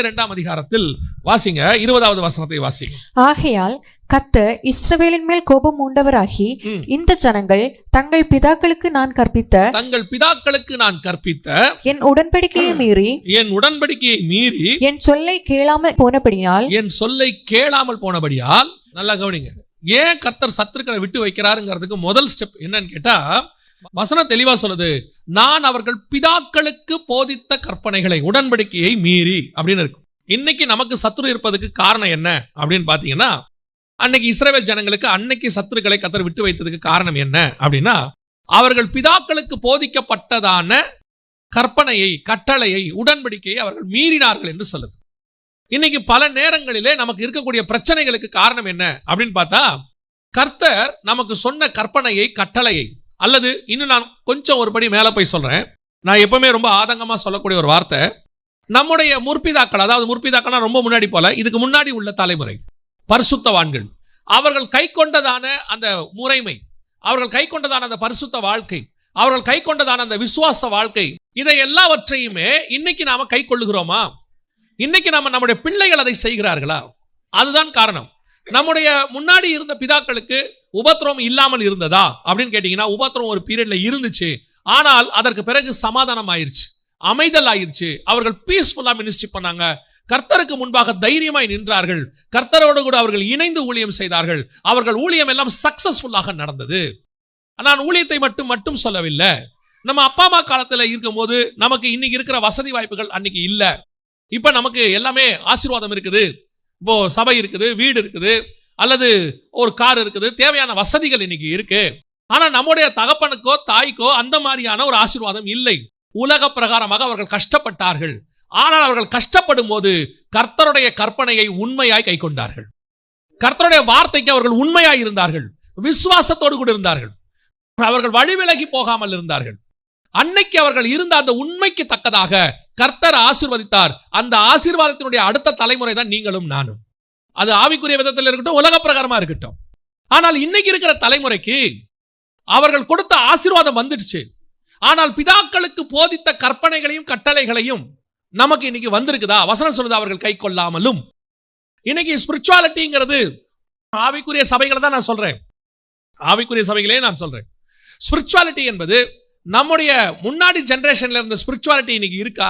2ஆம் அதிகாரத்தில் வாசிங்க 20வது வசனத்தை வாசிங்க. ஆகையால் கர்த்தர் இஸ்ரவேலின் மேல் கோபம் உண்டவராகி இந்த ஜனங்கள் தங்கள் பிதாக்களுக்கு நான் கற்பித்த என் உடன்படிக்கையை மீறி என் சொல்லை கேளாமல் போனபடியால் நல்லா கவனிங்க. ஏன் கர்த்தர் சத்துருக்களை விட்டு வைக்கிறாருங்கிறதுக்கு முதல் ஸ்டெப் என்னன்னு கேட்டா, வசனம் தெளிவா சொல்லுது, நான் அவர்கள் பிதாக்களுக்கு போதித்த கற்பனைகளை உடன்படிக்கையை மீறி அப்படின்னு இருக்கு. இன்னைக்கு நமக்கு சத்துரு இருப்பதுக்கு காரணம் என்ன அப்படின்னு பாத்தீங்கன்னா, அன்னைக்கு இஸ்ரவேல் ஜனங்களுக்கு அன்னைக்கு சத்துருக்களை கர்த்தர் விட்டு வைத்ததுக்கு காரணம் என்ன அப்படின்னா, அவர்கள் பிதாக்களுக்கு போதிக்கப்பட்டதான கற்பனையை, கட்டளையை, உடன்படிக்கையை அவர்கள் மீறினார்கள் என்று சொல்லுது. இன்னைக்கு பல நேரங்களிலே நமக்கு இருக்கக்கூடிய பிரச்சனைகளுக்கு காரணம் என்ன அப்படின்னு பார்த்தா, கர்த்தர் நமக்கு சொன்ன கற்பனையை, கட்டளையை, அல்லது இன்னும் நான் கொஞ்சம் ஒருபடி மேல போய் சொல்றேன். நான் எப்பவுமே ரொம்ப ஆதங்கமா சொல்லக்கூடிய ஒரு வார்த்தை, நம்முடைய முற்பிதாக்கள், அதாவது முற்பிதாக்கள் ரொம்ப முன்னாடி போல, இதுக்கு முன்னாடி உள்ள தலைமுறை பரிசுத்தவான்கள், அவர்கள் கை கொண்டதான அந்த முறைமை, அவர்கள் கை கொண்டதான அந்த பரிசுத்த வாழ்க்கை, அவர்கள் கை கொண்டதான அந்த விசுவாச வாழ்க்கை, இதை எல்லாவற்றையுமே இன்னைக்கு நாம கை கொள்ளுகிறோமா? இன்னைக்கு நாம நம்முடைய பிள்ளைகள் அதை செய்கிறார்களா? அதுதான் காரணம். நம்முடைய முன்னாடி இருந்த பிதாக்களுக்கு உபத்திரவம் இல்லாமல் இருந்ததா அப்படின்னு கேட்டீங்கன்னா, உபத்திரவம் ஒரு பீரியட்ல இருந்துச்சு. ஆனால் அதற்கு பிறகு சமாதானம் ஆயிருச்சு, அமைதல் ஆயிருச்சு. அவர்கள் பீஸ்ஃபுல்லா மினிஸ்ட்ரி பண்ணாங்க, கர்த்தருக்கு முன்பாக தைரியமாய் நின்றார்கள், கர்த்தரோடு கூட அவர்கள் இணைந்து ஊழியம் செய்தார்கள். அவர்கள் ஊழியம் எல்லாம் சக்சஸ்ஃபுல்லாக நடந்தது. நான் ஊழியத்தை மட்டும் சொல்லவில்லை. நம்ம அப்பா அம்மா காலத்துல இருக்கும் போது நமக்கு இன்னைக்கு இருக்கிற வசதி வாய்ப்புகள் அன்னைக்கு இல்ல. இப்ப நமக்கு எல்லாமே ஆசீர்வாதம் இருக்குது. இப்போ சபை இருக்குது, வீடு இருக்குது, அல்லது ஒரு கார் இருக்குது, தேவையான வசதிகள் இன்னைக்கு இருக்கு. ஆனா நம்முடைய தகப்பனுக்கோ தாய்க்கோ அந்த மாதிரியான ஒரு ஆசீர்வாதம் இல்லை. உலக பிரகாரமாக அவர்கள் கஷ்டப்பட்டார்கள். ஆனால் அவர்கள் கஷ்டப்படும் போது கர்த்தருடைய கற்பனையை உண்மையாய் கை கொண்டார்கள். கர்த்தருடைய வார்த்தைக்கு அவர்கள் உண்மையாய் இருந்தார்கள், விசுவாசத்தோடு கூட இருந்தார்கள். அவர்கள் வழி விலகி போகாமல் இருந்தார்கள். அன்னைக்கு அவர்கள் இருந்த அந்த உண்மைக்கு தக்கதாக கர்த்தர் ஆசீர்வதித்தார். அந்த ஆசீர்வாதத்தினுடைய அடுத்த தலைமுறை தான் நீங்களும் நானும். அது ஆவிக்குரிய விதத்தில் இருக்கட்டும், உலக பிரகாரமா இருக்கட்டும். ஆனால் இன்னைக்கு இருக்கிற தலைமுறைக்கு அவர்கள் கொடுத்த ஆசீர்வாதம் வந்துடுச்சு. ஆனால் பிதாக்களுக்கு போதித்த கற்பனைகளையும் கட்டளைகளையும் நமக்கு இன்னைக்கு வந்திருக்குதா? வசனம் சொல்லுது, அவர்கள் கை கொள்ளாமலும். இன்னைக்கு ஸ்பிரிச்சுவாலிட்டிங்கிறது ஆவிக்குரிய சபைகளை தான் நான் சொல்றேன், ஆவிக்குரிய சபைகளே நான் சொல்றேன். ஸ்பிரிச்சுவாலிட்டி என்பது நம்முடைய முன்னாடி ஜெனரேஷன்ல இருந்த ஸ்பிரிச்சுவாலிட்டி இன்னைக்கு இருக்கா?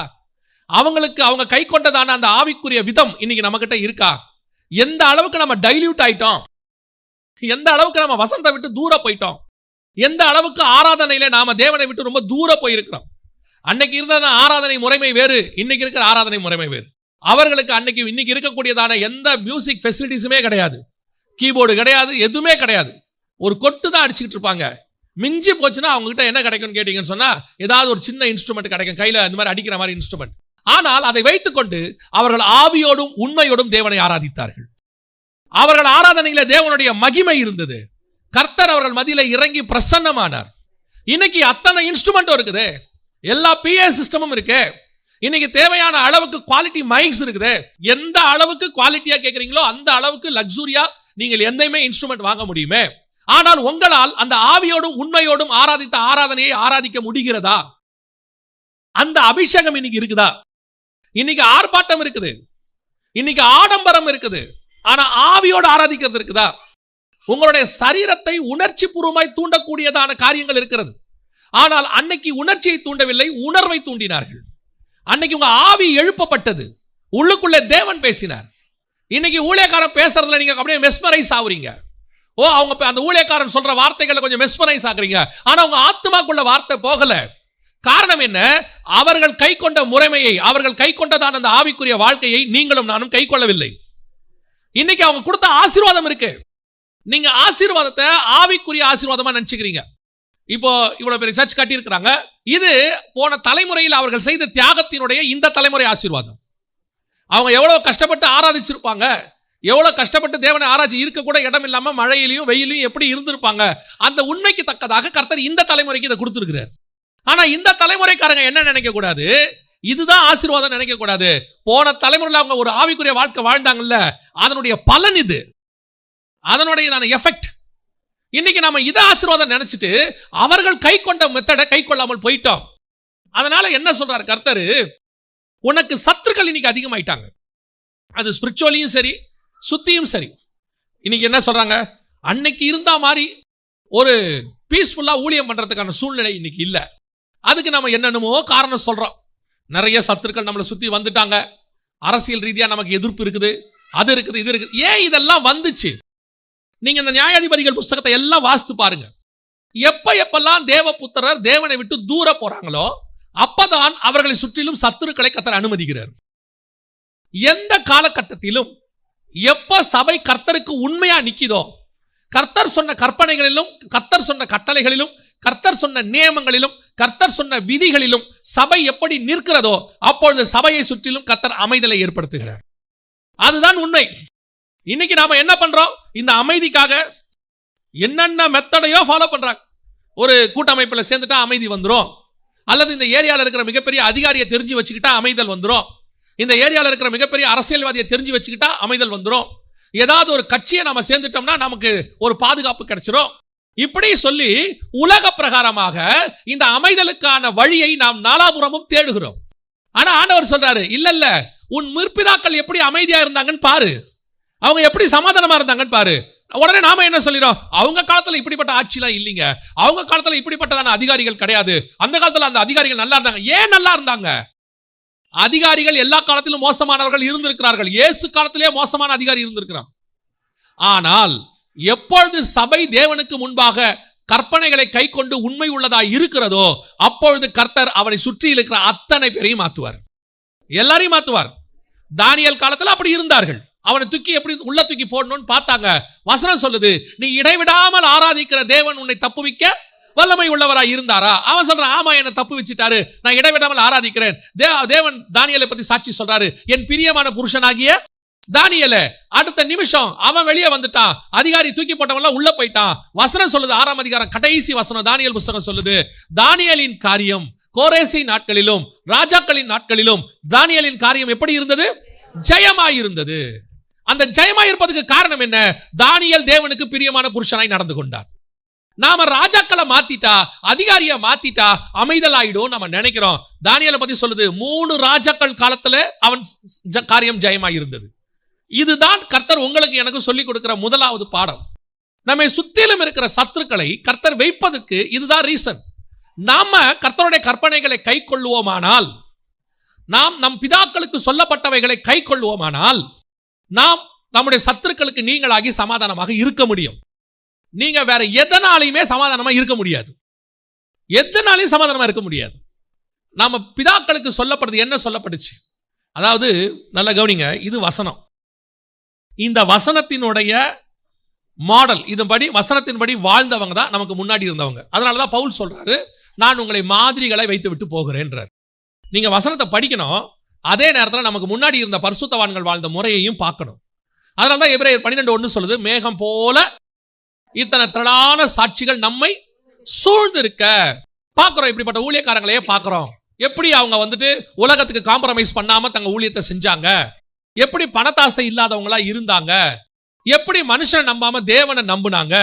அவங்களுக்கு அவங்க கை கொண்டதான அந்த ஆவிக்குரிய விதம் இன்னைக்கு நம்ம கிட்ட இருக்கா? எந்த அளவுக்கு நம்ம டைல்யூட் ஆயிட்டோம், எந்த அளவுக்கு நம்ம வசனத்தை விட்டு தூர போயிட்டோம், எந்த அளவுக்கு ஆராதனையில நாம தேவனை விட்டு ரொம்ப தூர போயிருக்கிறோம். அன்னைக்கு இருந்த ஆராதனை முறைமை வேறு, இன்னைக்கு இருக்கிற ஆராதனை முறைமை வேறு. அவர்களுக்கு அன்னைக்கு இன்னைக்கு இருக்கக்கூடியதான எந்த மியூசிக் ஃபெசிலிட்டிஸுமே கிடையாது, கீபோர்டு கிடையாது, எதுவுமே கிடையாது. ஒரு கொட்டு தான் அடிச்சுக்கிட்டு இருப்பாங்க. மிஞ்சி போச்சுன்னா அவங்க கிட்ட என்ன கிடைக்கும்னு கேட்டீங்கன்னு சொன்னா, ஏதாவது ஒரு சின்ன இன்ஸ்ட்ருமெண்ட் கிடைக்கும், கையில இந்த மாதிரி அடிக்கிற மாதிரி இன்ஸ்ட்ருமெண்ட். ஆனால் அதை வைத்துக்கொண்டு அவர்கள் ஆவியோடும் உண்மையோடும் தேவனை ஆராதித்தார்கள். அவர்கள் ஆராதனையில தேவனுடைய மகிமை இருந்தது. கர்த்தர் அவர்கள் மத்தியில இறங்கி பிரசன்னமானார். இன்னைக்கு அத்தனை இன்ஸ்ட்ருமெண்ட் இருக்குது, எல்லா PA சிஸ்டமும் இருக்கு. இன்னைக்கு தேவையான அளவுக்கு குவாலிட்டி மைக்ஸ் இருக்குது. எந்த அளவுக்கு குவாலிட்டியா கேட்கறீங்களோ அந்த அளவுக்கு லக்ஸூரியா நீங்கள் எந்தையுமே இன்ஸ்ட்ருமெண்ட் வாங்க முடியுமே. ஆனால் உங்களால் அந்த ஆவியோடும் உண்மையோடும் ஆராதித்த ஆராதனையை ஆராதிக்க முடிகிறதா? அந்த அபிஷேகம் இன்னைக்கு இருக்குதா? இன்னைக்கு ஆர்ப்பாட்டம் இருக்குது, இன்னைக்கு ஆடம்பரம் இருக்குது, ஆனா ஆவியோடு ஆராதிக்கிறது இருக்குதா? உங்களுடைய சரீரத்தை உணர்ச்சி பூர்வமாய் தூண்டக்கூடியதான காரியங்கள் இருக்கிறது. ஆனால் அன்னைக்கு உணர்ச்சியை தூண்டவில்லை, உணர்வை தூண்டினார்கள். அன்னைக்கு உங்க ஆவி எழுப்பப்பட்டது, உள்ளுக்குள்ளே தேவன் பேசினார். இன்னைக்கு ஊழியக்காரன் பேசுறதுல நீங்க அப்படியே மெஸ்மரைஸ் ஆகுறீங்க. அவங்க அந்த ஊழியக்காரன் சொல்ற வார்த்தைகளை கொஞ்சம் மெஸ்மரைஸ் ஆகுறீங்க, ஆனா உங்க ஆத்மாக்குள்ள வார்த்தை போகல. காரணம் என்ன? அவர்கள் கை கொண்ட முறைமையை, அவர்கள் கை கொண்டதான அந்த ஆவிக்குரிய வாழ்க்கையை நீங்களும் நானும் கை கொள்ளவில்லை. இன்னைக்கு அவங்க கொடுத்த ஆசீர்வாதம் இருக்கு, நீங்க ஆசீர்வாதத்தை ஆவிக்குரிய ஆசீர்வாதமா நினைச்சுக்கிறீங்க. இப்போ இவ்வளவு பெரிய சர்ச் கட்டி இருக்கிறாங்க, இது போன தலைமுறையில் அவர்கள் செய்த தியாகத்தினுடைய இந்த தலைமுறை ஆசீர்வாதம். அவங்க எவ்வளவு கஷ்டப்பட்டு ஆராதிச்சிருப்பாங்க, எவ்வளவு கஷ்டப்பட்டு தேவனை ஆராய்ச்சி இருக்க கூட இடம் இல்லாம மழையிலையும் வெயிலையும் எப்படி இருந்திருப்பாங்க. அந்த உண்மைக்கு தக்கதாக கர்த்தர் இந்த தலைமுறைக்கு இதை கொடுத்திருக்கிறார். ஆனா இந்த தலைமுறைக்காரங்க என்ன நினைக்க கூடாது, இதுதான் ஆசீர்வாதம் நினைக்க கூடாது. போன தலைமுறையில் அவங்க ஒரு ஆவிக்குரிய வாழ்க்கை வாழ்ந்தாங்கல்ல, அதனுடைய பலன் இது, அதனுடைய எஃபெக்ட். இன்னைக்கு நம்ம இதை ஆசீர்வாதம் நினைச்சிட்டு அவர்கள் கை கொண்ட மெத்தடை கை கொள்ளாமல் போயிட்டோம். அதனால என்ன சொல்றாரு கர்த்தர், உனக்கு சத்துருக்கள் இன்னைக்கு அதிகமாயிட்டாங்க. அது ஸ்பிரிச்சுவலியும் சரி, சுத்தியும் சரி. இன்னைக்கு என்ன சொல்றாங்க, அன்னைக்கு இருந்தா மாதிரி ஒரு பீஸ்ஃபுல்லா ஊழியம் பண்றதுக்கான சூழ்நிலை இன்னைக்கு இல்ல. அதுக்கு நம்ம என்னென்னமோ காரணம் சொல்றோம். நிறைய சத்துருக்கள் நம்மளை சுத்தி வந்துட்டாங்க, அரசியல் ரீதியா நமக்கு எதிர்ப்பு இருக்குது, அது இருக்குது, இது இருக்குது. ஏன் இதெல்லாம் வந்துச்சு? நீங்க இந்த நியாயாதிபதிகள் புஸ்தகத்தை எல்லாம் வாசித்து பாருங்க. எப்பெல்லாம் தேவபுத்திரர் தேவனை விட்டு தூர போறாங்களோ அப்பதான் அவர்களை சுற்றிலும் சத்துருக்களை கர்த்தர் அனுமதிக்கிறார். எந்த காலகட்டத்திலும் எப்ப சபை கர்த்தருக்கு உண்மையா நிக்குதோ, கர்த்தர் சொன்ன கற்பனைகளிலும், கர்த்தர் சொன்ன கட்டளைகளிலும், கர்த்தர் சொன்ன நியமங்களிலும், கர்த்தர் சொன்ன விதிகளிலும் சபை எப்படி நிற்கிறதோ அப்பொழுது சபையை சுற்றிலும் கர்த்தர் அமைதலை ஏற்படுத்துகிறார். அதுதான் உண்மை. இன்னைக்கு நாம என்ன பண்றோம்? இந்த அமைதிக்காக என்னென்ன மெத்தடையோ ஃபாலோ பண்றாங்க. ஒரு கூட்டமைப்புல சேர்ந்துட்டா அமைதி வந்துரும், அல்லது இந்த ஏரியாவில் இருக்கிற மிகப்பெரிய அதிகாரியை தெரிஞ்சு வச்சுக்கிட்டா அமைதல் வந்துரும், இந்த ஏரியாவில் இருக்கிற மிகப்பெரிய அரசியல்வாதியை தெரிஞ்சு வச்சுக்கிட்டா அமைதல் வந்துரும், ஏதாவது ஒரு கட்சியை நம்ம சேர்ந்துட்டோம்னா நமக்கு ஒரு பாதுகாப்பு கிடைச்சிரும். இப்படி சொல்லி உலக பிரகாரமாக இந்த அமைதலுக்கான வழியை நாம் நாலாபுரமும் தேடுகிறோம். ஆனா ஆண்டவர் சொல்றாரு, இல்ல, உன் முற்பிதாக்கள் எப்படி அமைதியா இருந்தாங்கன்னு பாரு, அவங்க எப்படி சமாதானமா இருந்தாங்கன்னு பாரு. உடனே நாம என்ன சொல்லிடும், அவங்க காலத்துல இப்படிப்பட்ட ஆட்சிலாம் இல்லைங்க, அவங்க காலத்துல இப்படிப்பட்டதான அதிகாரிகள் கிடையாது, அந்த காலத்துல அந்த அதிகாரிகள் நல்லா இருந்தாங்க. ஏன் நல்லா இருந்தாங்க? அதிகாரிகள் எல்லா காலத்திலும் மோசமானவர்கள் இருந்திருக்கிறார்கள். இயேசு காலத்திலேயே மோசமான அதிகாரி இருந்திருக்கிறான். ஆனால் எப்பொழுது சபை தேவனுக்கு முன்பாக கற்பனைகளை கை கொண்டு உண்மை உள்ளதா இருக்கிறதோ அப்பொழுது கர்த்தர் அவரை சுற்றி இருக்கிற அத்தனை பேரையும் மாத்துவார், எல்லாரையும் மாத்துவார். தானியேல் காலத்துல அப்படி இருந்தார்கள். அவனை தூக்கி எப்படி உள்ள தூக்கி போடணும்னு பார்த்தாங்க. வசனம் சொல்லுது, நீ இடைவிடாமல் ஆராதிக்கிற தேவன் உன்னை தப்புவிக்க வல்லமை உள்ளவராய் இருந்தாரா? அவன் சொல்றான், ஆமா, என்ன தப்பு வச்சுட்டாரு, நான் இடைவிடாமல் ஆராதிக்கிறேன். தேவன் தானியேலை பத்தி சாட்சி சொல்றாரு, என் பிரியமான புருஷனாகிய தானியேலே. அடுத்த நிமிஷம் அவன் வெளியே வந்துட்டான், அதிகாரி தூக்கி போட்டவன் உள்ள போயிட்டான். வசனம் சொல்லுது, 6ஆம் அதிகாரம் கடைசி வசனம் தானியேல் புஸ்தகம் சொல்லுது, தானியேலின் காரியம் கோரேசின் நாட்களிலும் ராஜாக்களின் நாட்களிலும் தானியேலின் காரியம் எப்படி இருந்தது? ஜெயமாய் இருந்தது. அந்த ஜெயமாய் இருப்பதற்கு காரணம் என்ன? தானியேல் தேவனுக்கு பிரியமான புருஷனாய் நடந்து கொண்டார். நாம ராஜாக்களை மாத்திட்டா, அதிகாரியை மாத்திட்டா அமைதல் ஆயிடும் நம்ம நினைக்கிறோம். தானியேலை பத்தி சொல்லுது, 3 ராஜாக்கள் காலத்துல அவன் காரியம் ஜெயமாய் இருந்தது. இதுதான் கர்த்தர் உங்களுக்கு எனக்கு சொல்லிக் கொடுக்கிற முதலாவது பாடம். நம்மை சுத்திலும் இருக்கிற சத்துருக்களை கர்த்தர் வைப்பதற்கு இதுதான் ரீசன். நாம கர்த்தருடைய கற்பனைகளை கை கொள்ளுவோமானால், நாம் நம் பிதாக்களுக்கு சொல்லப்பட்டவைகளை கை கொள்ளுவோமானால், நாம் நம்முடைய சத்துருக்களுக்கு நீங்களாகி சமாதானமாக இருக்க முடியும். நீங்க வேற எதனாலையுமே சமாதானமா இருக்க முடியாது, எதனாலையும் சமாதானமா இருக்க முடியாது. நாம பிதாக்களுக்கு சொல்லப்படுது என்ன சொல்லப்படுச்சு? அதாவது நல்ல கவனிங்க, இது வசனம். இந்த வசனத்தினுடைய மாடல், இதன்படி வசனத்தின்படி வாழ்ந்தவங்க தான் நமக்கு முன்னாடி இருந்தவங்க. அதனாலதான் பவுல் சொல்றாரு, நான் உங்களை மாதிரிகளை வைத்து விட்டு போகிறேன்றார். நீங்க வசனத்தை படிக்கணும், அதே நேரத்தில் நமக்கு முன்னாடி இருந்த பரிசுத்தவான்கள் வாழ்ந்த முறையையும் பார்க்கணும். அதனாலதான் எபிரேயர் 12:1 சொல்லுது, மேகம் போல இத்தனை திரளான சாட்சிகள் நம்மை சூழ்ந்திருக்க. பார்க்கிறோம், இப்படிப்பட்ட ஊழியக்காரங்களையே பார்க்கிறோம். எப்படி அவங்க வந்துட்டு உலகத்துக்கு காம்ப்ரமைஸ் பண்ணாம தங்க ஊழியத்தை செஞ்சாங்க, எப்படி பணத்தாசை இல்லாதவங்களா இருந்தாங்க, எப்படி மனுஷனை நம்பாம தேவனை நம்புனாங்க,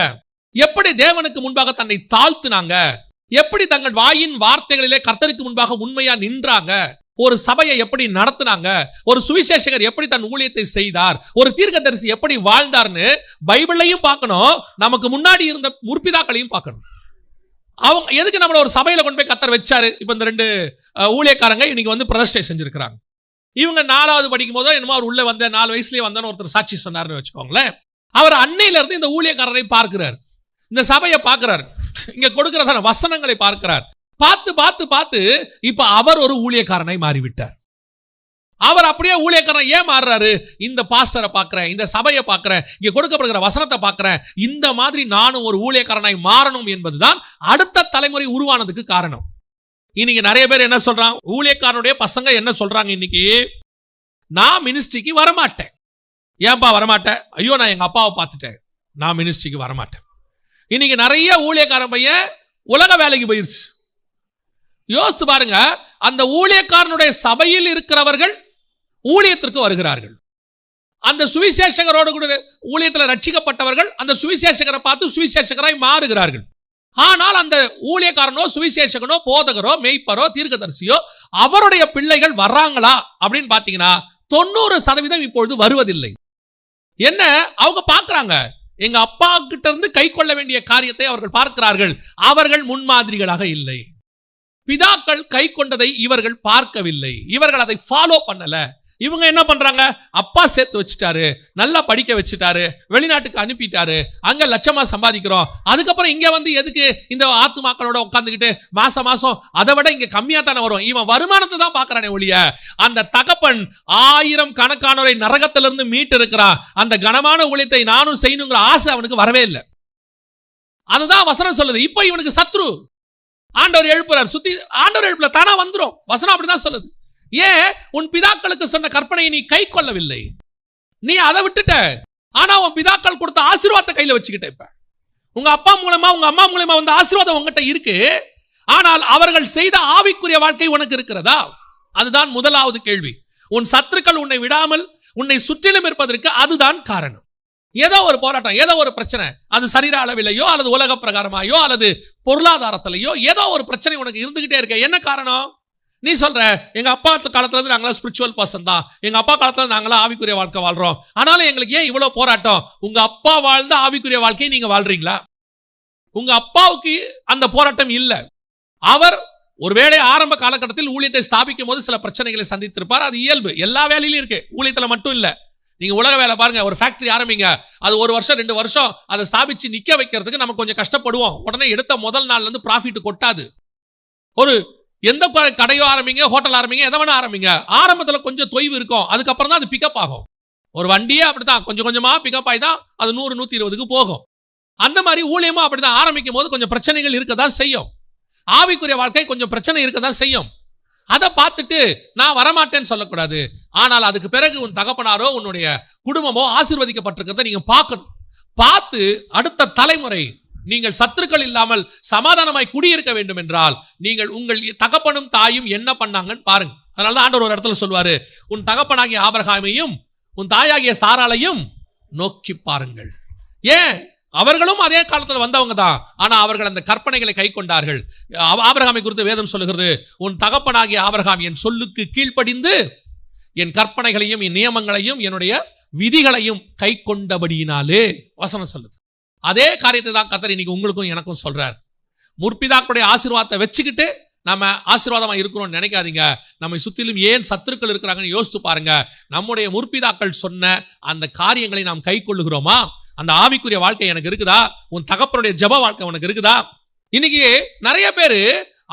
எப்படி தேவனுக்கு முன்பாக தன்னை தாழ்த்தினாங்க, எப்படி தங்கள் வாயின் வார்த்தைகளிலே கர்த்தருக்கு முன்பாக உண்மையா நின்றாங்க, ஒரு சபையை எப்படி நடத்தினாங்க, ஒரு சுவிசேஷகர் எப்படி தன் ஊழியத்தை செய்தார், ஒரு தீர்க்கதரிசி எப்படி வாழ்ந்தார்னு பைபிளையும் பார்க்கணும், நமக்கு முன்னாடி இருந்த முற்பிதாக்களையும் பார்க்கணும். அவங்க எதுக்கு நம்மள ஒரு சபையில கொண்டு போய் கர்த்தர் வச்சாரு? இப்ப இந்த 2 ஊழியக்காரங்க இன்னைக்கு வந்து பிரதிஷ்டை செஞ்சிருக்கிறாங்க. இவங்க 4வது படிக்கும் போதோ என்னமோ அவர் உள்ள வந்த 4 வயசுலயே வந்தான்னு ஒருத்தர் சாட்சி சொன்னார்னு வச்சுக்கோங்களேன். அவர் அன்னையில இருந்து இந்த ஊழியக்காரரை பார்க்கிறார், இந்த சபையை பார்க்கிறார், இங்க கொடுக்கிறதான வசனங்களை பார்க்கிறார். பார்த்து பார்த்து பார்த்து இப்ப அவர் ஒரு ஊழியக்காரனை மாறிவிட்டார். அவர் அப்படியே ஊழியக்காரன் ஏன் மாறுறாரு? இந்த பாஸ்டரை பார்க்கிறேன், இந்த சபையை பார்க்கிறேன், இங்க கொடுக்கப்படுகிற வசனத்தை பார்க்கிறேன், இந்த மாதிரி நானும் ஒரு ஊழியக்காரனாய் மாறணும் என்பதுதான் அடுத்த தலைமுறை உருவானதுக்கு காரணம். இன்னைக்கு நிறைய பேர் என்ன சொல்றாங்க, ஊழியக்காரனுடைய பசங்க என்ன சொல்றாங்க, இன்னைக்கு நான் மினிஸ்ட்ரிக்கு வரமாட்டேன். ஏன்பா வரமாட்டேன்? ஐயோ, நான் எங்க அப்பாவை பார்த்துட்டேன், நான் மினிஸ்ட்ரிக்கு வரமாட்டேன். இன்னைக்கு நிறைய ஊழியக்காரன் பையன் உலக வேலைக்கு போயிருச்சு. யோசித்து பாருங்க, அந்த ஊழியக்காரனுடைய சபையில் இருக்கிறவர்கள் ஊழியத்திற்கு வருகிறார்கள். அந்த சுவிசேஷகரோடு கூட ஊழியத்தில் ரட்சிக்கப்பட்டவர்கள் அந்த சுவிசேஷகரை பார்த்து சுவிசேஷகராய் மாறுகிறார்கள். ஆனால் அந்த ஊழியக்காரனோ சுவிசேஷகனோ போதகரோ மெய்ப்பரோ தீர்க்கதரிசியோ அவருடைய பிள்ளைகள் வர்றாங்களா அப்படின்னு பாத்தீங்கன்னா 90% இப்பொழுது வருவதில்லை. என்ன அவங்க பார்க்கறாங்க, எங்க அப்பா கிட்ட இருந்து கை கொள்ள வேண்டிய காரியத்தை அவர்கள் பார்க்கிறார்கள். அவர்கள் முன்மாதிரிகளாக இல்லை. பிதாக்கள் கை கொண்டதை இவர்கள் பார்க்கவில்லை. இவர்கள் அதை ஃபாலோ பண்ணல. இவங்க என்ன பண்றாங்க, அப்பா சேர்த்து வச்சுட்டாரு, நல்லா படிக்க வச்சுட்டாரு, வெளிநாட்டுக்கு அனுப்பிட்டாரு, அங்க லட்சமா சம்பாதிக்கிறோம், அதுக்கப்புறம் இங்க வந்து எதுக்கு இந்த ஆத்துமாக்களோட உட்காந்துக்கிட்டு மாசம் மாசம் அதை விட இங்க கம்மியா தானே வரும். இவன் வருமானத்தை தான் பாக்குறானே ஒழிய அந்த தகப்பன் 1000 கணக்கானோரை நரகத்திலிருந்து மீட்டு இருக்கிறான். அந்த கனமான ஊழியத்தை நானும் செய்யணுங்கிற ஆசை அவனுக்கு வரவே இல்லை. அதுதான் வசனம் சொல்லுது. இப்ப இவனுக்கு சத்ரு. ஆண்டவர் எழுப்புறார், சுத்தி ஆண்டவர் எழுப்புல தானா வந்துரும். வசனம் அப்படிதான் சொல்லுது. ஏன் உன் பிதாக்களுக்கு சொன்ன கற்பனையை நீ கை கொள்ளவில்லை? நீ அதை விட்டுட்ட. ஆனா உன் பிதாக்கள் கொடுத்த ஆசீர்வாதத்தை கையில வச்சுக்கிட்ட. இப்ப உங்க அப்பா மூலமா உங்க அம்மா மூலமா வந்த ஆசீர்வாதம் உங்ககிட்ட இருக்கு. ஆனால் அவர்கள் செய்த ஆவிக்குரிய வாழ்க்கை உனக்கு இருக்கிறதா? அதுதான் முதலாவது கேள்வி. உன் சத்துருக்கள் உன்னை விடாமல் உன்னை சுற்றிலும் இருப்பதற்கு அதுதான் காரணம். ஏதோ ஒரு போராட்டம், ஏதோ ஒரு பிரச்சனை, அது சரீர அளவிலையோ அல்லது உலக பிரகாரமாயோ அல்லது பொருளாதாரத்திலேயோ ஏதோ ஒரு பிரச்சனை உனக்கு இருந்துகிட்டே இருக்க. என்ன காரணம்? நீ சொல்ற, எங்க அப்பா காலத்துல இருந்து நாங்களா ஸ்பிரிச்சுவல் பர்சன் தான், எங்க அப்பா காலத்துல நாங்களா ஆவிக்குரிய வாழ்க்கை வாழ்றோம், ஆனாலும் எங்களுக்கு ஏன் இவ்வளவு போராட்டம்? உங்க அப்பா வாழ்ந்த ஆவிக்குரிய வாழ்க்கையை நீங்க வாழ்றீங்களா? உங்க அப்பாவுக்கு அந்த போராட்டம் இல்ல. அவர் ஒருவேளை ஆரம்ப காலகட்டத்தில் ஊழியத்தை ஸ்தாபிக்கும் போது சில பிரச்சனைகளை சந்தித்திருப்பார். அது இயல்பு, எல்லா வேலையிலும் இருக்கு, ஊழியத்துல மட்டும் இல்ல. நீங்க உலக வேலை பாருங்க, ஒரு ஃபேக்டரி ஆரம்பிங்க, அது 1 வருஷம் 2 வருஷம் அதை ஸ்தாபிச்சு நிக்க வைக்கிறதுக்கு நம்ம கொஞ்சம் கஷ்டப்படுவோம். உடனே எடுத்த முதல் நாள்ல இருந்து ப்ராஃபிட் கொட்டாது. ஒரு எந்த கடையோ ஆரம்பிங்க, ஹோட்டல் ஆரம்பிங்க, எதை வேணா ஆரம்பிங்க, ஆரம்பத்தில் கொஞ்சம் தொய்வு இருக்கும், அதுக்கப்புறம் தான் அது பிக்கப் ஆகும். ஒரு வண்டியே அப்படித்தான், கொஞ்சம் கொஞ்சமா பிக்கப் ஆகி தான் அது 100 120க்கு போகும். அந்த மாதிரி ஊழியமா அப்படிதான், ஆரம்பிக்கும் போது கொஞ்சம் பிரச்சனைகள் இருக்கதான் செய்யும். ஆவிக்குரிய வாழ்க்கை கொஞ்சம் பிரச்சனை இருக்கதான் செய்யும். அதை பார்த்துட்டு நான் வரமாட்டேன்னு சொல்லக்கூடாது. ஆனால் அதுக்கு பிறகு உன் தகப்பனாரோ உன்னுடைய குடும்பமோ ஆசீர்வதிக்கப்பட்டிருக்கிறத நீங்க பார்க்கணும். பார்த்து அடுத்த தலைமுறை நீங்கள் சத்துருக்கள் இல்லாமல் சமாதானமாய் குடியிருக்க வேண்டும் என்றால் நீங்கள் உங்கள் தகப்பனும் தாயும் என்ன பண்ணாங்கன்னு பாருங்க. அதனால ஆண்டவர் ஒரு இடத்துல சொல்வாரு, உன் தகப்பனாகிய ஆபிரகாமையும் உன் தாயாகிய சாராளையும் நோக்கி பாருங்கள். ஏன்? அவர்களும் அதே காலத்தில் வந்தவங்க தான், ஆனா அவர்கள் அந்த கற்பனைகளை கை கொண்டார்கள். ஆபிரகாமை குறித்து வேதம் சொல்லுகிறது, உன் தகப்பனாகிய ஆபிரகாம் என் சொல்லுக்கு கீழ்ப்படிந்து என் கற்பனைகளையும் என் நியமங்களையும் என்னுடைய விதிகளையும் கை கொண்டபடியினாலே வசனம் சொல்லுது. அதே காரியத்தை தான் கர்த்தர் இன்னைக்கு உங்களுக்கும் எனக்கும் சொல்றார். முற்பிதாக்களுடைய ஆசீர்வாதத்தை வச்சுக்கிட்டு நம்ம ஆசீர்வாதமா இருக்கிறோம்னு நினைக்காதீங்க. நம்மை சுற்றிலும் ஏன் சத்துருக்கள் இருக்கிறாங்கன்னு யோசித்து பாருங்க. நம்முடைய முற்பிதாக்கள் சொன்ன அந்த காரியங்களை நாம் கை கொள்ளுகிறோமா? அந்த ஆவிக்குரிய வாழ்க்கை எனக்கு இருக்குதா? உன் தகப்பனுடைய ஜெப வாழ்க்கை உனக்கு இருக்குதா? இன்னைக்கு நிறைய பேரு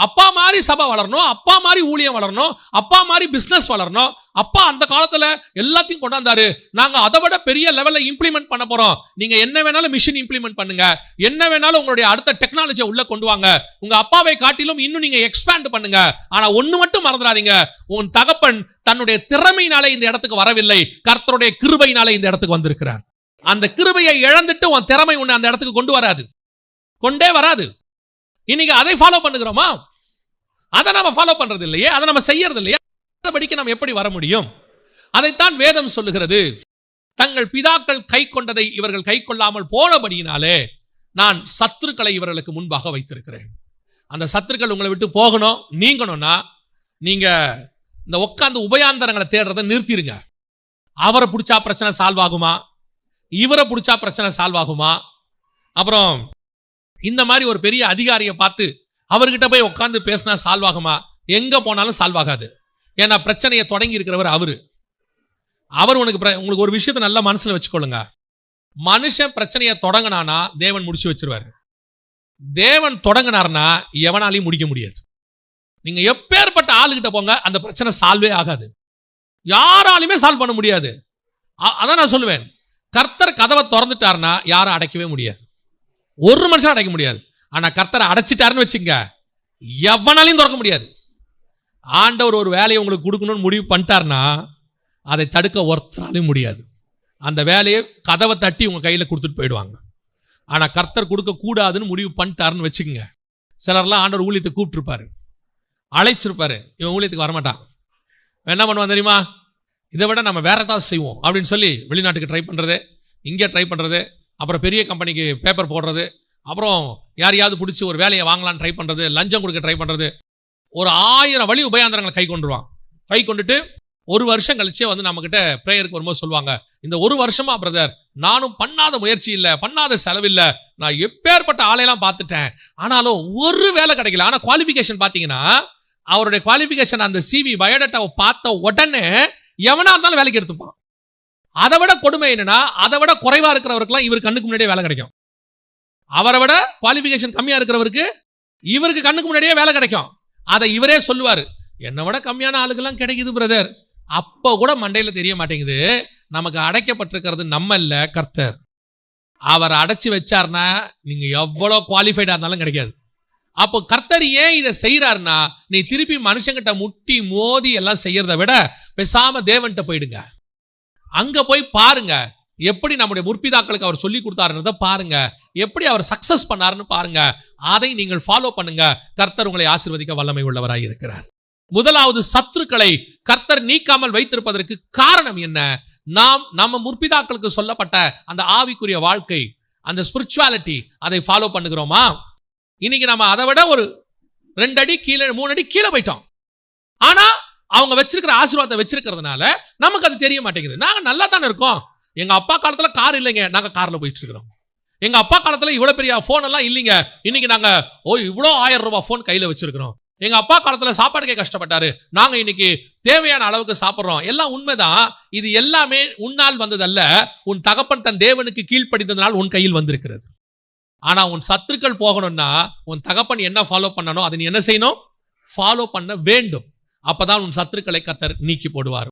அப்பா மாதிரி சபை வளரணும், அப்பா மாதிரி ஊழியம் வளரணும், அப்பா மாதிரி பிசினஸ் வளரணும், அப்பா அந்த காலத்துல எல்லாத்தையும் கொண்டாந்தாரு, நாங்க அதை விட பெரிய லெவல்ல இம்ப்ளிமெண்ட் பண்ண போறோம், நீங்க என்ன வேணாலும் மிஷின் இம்ப்ளிமெண்ட் பண்ணுங்க, என்ன வேணாலும் உங்களுடைய அடுத்த டெக்னாலஜியை உள்ள கொண்டு வாங்க, உங்க அப்பாவை காட்டிலும் இன்னும் நீங்க எக்ஸ்பேண்ட் பண்ணுங்க. ஆனா ஒண்ணு மட்டும் மறந்துடாதீங்க, உன் தகப்பன் தன்னுடைய திறமையினாலே இந்த இடத்துக்கு வரவில்லை, கர்த்தருடைய கிருபையினாலே இந்த இடத்துக்கு வந்திருக்கிறார். அந்த கிருபையை இழந்துட்டு உன் திறமை உன்னை அந்த இடத்துக்கு கொண்டே வராது. இன்னைக்கு அதை ஃபாலோ பண்ணுகிறோமா? அதை நம்ம ஃபாலோ பண்றது இல்லையே, அதை நம்ம செய்யறது இல்லையே, படிக்க நம்ம எப்படி வர முடியும்? அதைத்தான் வேதம் சொல்லுகிறது. தங்கள் பிதாக்கள் கை கொண்டதை இவர்கள் கை கொள்ளாமல் போனபடியினாலே நான் சத்துருக்களை இவர்களுக்கு முன்பாக வைத்திருக்கிறேன். அந்த சத்துருக்கள் உங்களை விட்டு போகணும், நீங்கணும்னா நீங்க இந்த உட்கார்ந்து உபயாந்தரங்களை தேடுறதை நிறுத்திடுங்க. அவரை பிடிச்சா பிரச்சனை சால்வ் ஆகுமா, இவரை பிடிச்சா பிரச்சனை சால்வ் ஆகுமா, அப்புறம் இந்த மாதிரி ஒரு பெரிய அதிகாரியை பார்த்து அவர்கிட்ட போய் உட்கார்ந்து பேசினா சால்வ் ஆகுமா? எங்க போனாலும் சால்வ் ஆகாது. ஏன்னா பிரச்சனையை தொடங்கி இருக்கிறவர் அவர் உங்களுக்கு ஒரு விஷயத்தை நல்லா மனசுல வச்சுக்கொள்ளுங்க. மனுஷன் பிரச்சனையை தொடங்கினானா தேவன் முடிச்சு வச்சிருவாரு. தேவன் தொடங்கினார்னா எவனாலையும் முடிக்க முடியாது. நீங்க எப்பேற்பட்ட ஆளுகிட்ட போங்க, அந்த பிரச்சனை சால்வே ஆகாது, யாராலுமே சால்வ் பண்ண முடியாது. அதான் நான் சொல்லுவேன், கர்த்தர் கதவை திறந்துட்டார்னா யாரும் அடைக்கவே முடியாது, ஒரு மனுஷன் அடைக்க முடியாது. ஆனா கர்த்தரை அடைச்சிட்டாருன்னு வச்சுங்க, எவனாலையும் திறக்க முடியாது. ஆண்டவர் ஒரு வேலையை உங்களுக்கு கொடுக்கணும்னு முடிவு பண்ணிட்டார்னா அதை தடுக்க ஒருத்தராலையும் முடியாது. அந்த வேலையை கதவை தட்டி உங்க கையில கொடுத்துட்டு போயிடுவாங்க. ஆனா கர்த்தர் கொடுக்க கூடாதுன்னு முடிவு பண்ணிட்டாருன்னு வச்சுக்கோங்க, சிலர்லாம் ஆண்டவர் ஊழியத்தை கூப்பிட்டுருப்பாரு, அழைச்சிருப்பாரு, இவன் ஊழியத்துக்கு வரமாட்டான், என்ன பண்ணுவான் தெரியுமா? இதை விட நம்ம வேற ஏதாவது செய்வோம் அப்படின்னு சொல்லி வெளிநாட்டுக்கு ட்ரை பண்றது, இங்கே ட்ரை பண்றது, அப்புறம் பெரிய கம்பெனிக்கு பேப்பர் போடுறது, அப்புறம் யாரையாவது பிடிச்சி ஒரு வேலையை வாங்கலான்னு ட்ரை பண்றது, லஞ்சம் கொடுக்க ட்ரை பண்றது, ஒரு 1000 வழி உபயாந்தரங்களை கை கொண்டுருவான். கை கொண்டுட்டு ஒரு வருஷம் கழிச்சே வந்து நம்ம கிட்ட பிரேயருக்கு வரும்போது சொல்லுவாங்க, இந்த ஒரு வருஷமா பிரதர் நானும் பண்ணாத முயற்சி இல்ல, பண்ணாத செலவில்ல, நான் எப்பேற்பட்ட ஆளையெல்லாம் பார்த்துட்டேன், ஆனாலும் ஒரு வேலை கிடைக்கல. ஆனா குவாலிஃபிகேஷன் பாத்தீங்கன்னா, அவருடைய குவாலிஃபிகேஷன் அந்த சிவி பயோடேட்டாவை பார்த்த உடனே எவனா இருந்தாலும் வேலைக்கு எடுத்துப்பான். அதை விட கொடுமை என்னன்னா, அதை விட குறைவா இருக்கிறவருக்குலாம் இவர் கண்ணுக்கு முன்னாடியே வேலை கிடைக்கும். அவரை விட குவாலிஃபிகேஷன் கம்மியா இருக்கிறவருக்கு இவருக்கு கண்ணுக்கு முன்னாடியே வேலை கிடைக்கும். அதை இவரே சொல்லுவாரு, என்னை விட கம்மியான ஆளுக்கெல்லாம் கிடைக்குது பிரதர். அப்ப கூட மண்டையில தெரிய மாட்டேங்குது, நமக்கு அடைக்கப்பட்டிருக்கிறது நம்ம இல்ல, கர்த்தர். அவர் அடைச்சு வச்சார்னா நீங்க எவ்வளவு குவாலிஃபைடா இருந்தாலும் கிடைக்காது. அப்போ கர்த்தர் ஏன் இதை செய்யறாருன்னா, நீ திருப்பி மனுஷங்கிட்ட முட்டி மோதி எல்லாம் செய்யறதை விட பேசாம தேவன்கிட்ட போயிடுங்க. அங்க போய் பாருங்க எப்படி நம்முடைய முற்பிதாக்களுக்கு அவர் சொல்லி கொடுத்தாருன்றத பாருங்க, எப்படி அவர் சக்சஸ் பண்ணாருன்னு பாருங்க. அதை நீங்கள் ஃபாலோ பண்ணுங்க. கர்த்தர் உங்களை ஆசீர்வதிக்க வல்லமை உள்ளவராய் இருக்கிறார். முதலாவது, சத்துருக்களை கர்த்தர் நீக்காமல் வைத்திருப்பதற்கு காரணம் என்ன? நாம் நம்ம முற்பிதாக்களுக்கு சொல்லப்பட்ட அந்த ஆவிக்குரிய வாழ்க்கை, அந்த ஸ்பிரிச்சுவாலிட்டி, அதை ஃபாலோ பண்ணுகிறோமா? இன்னைக்கு நம்ம அதை விட ஒரு 2 அடி கீழே 3 அடி கீழே போயிட்டோம். ஆனா அவங்க வச்சிருக்கிற ஆசீர்வாதத்தை வச்சிருக்கிறதுனால நமக்கு அது தெரிய மாட்டேங்குது. நாங்க நல்லா தானே இருக்கோம். எங்க அப்பா காலத்துல கார் இல்லைங்க, நாங்க கார்ல போயிட்டு இருக்கிறோம். எங்க அப்பா காலத்துல இவ்வளவு பெரிய போன் எல்லாம் இல்லைங்க, இன்னைக்கு நாங்க இவ்வளோ 1000 ரூபாய் போன் கையில வச்சிருக்கிறோம். எங்க அப்பா காலத்துல சாப்பாடுக்கே கஷ்டப்பட்டாரு, நாங்க இன்னைக்கு தேவையான அளவுக்கு சாப்பிடுறோம். எல்லாம் உண்மைதான். இது எல்லாமே உன்னால் வந்ததல்ல, உன் தகப்பன் தன் தேவனுக்கு கீழ்ப்படிந்ததனால் உன் கையில் வந்திருக்கிறது. ஆனா உன் சத்துருக்கள் போகணும்னா உன் தகப்பன் என்ன ஃபாலோ பண்ணணும், அதை நீ என்ன செய்யணும்? ஃபாலோ பண்ண வேண்டும். அப்பதான் உன் சத்துருக்களை கர்த்தர் நீக்கி போடுவார்.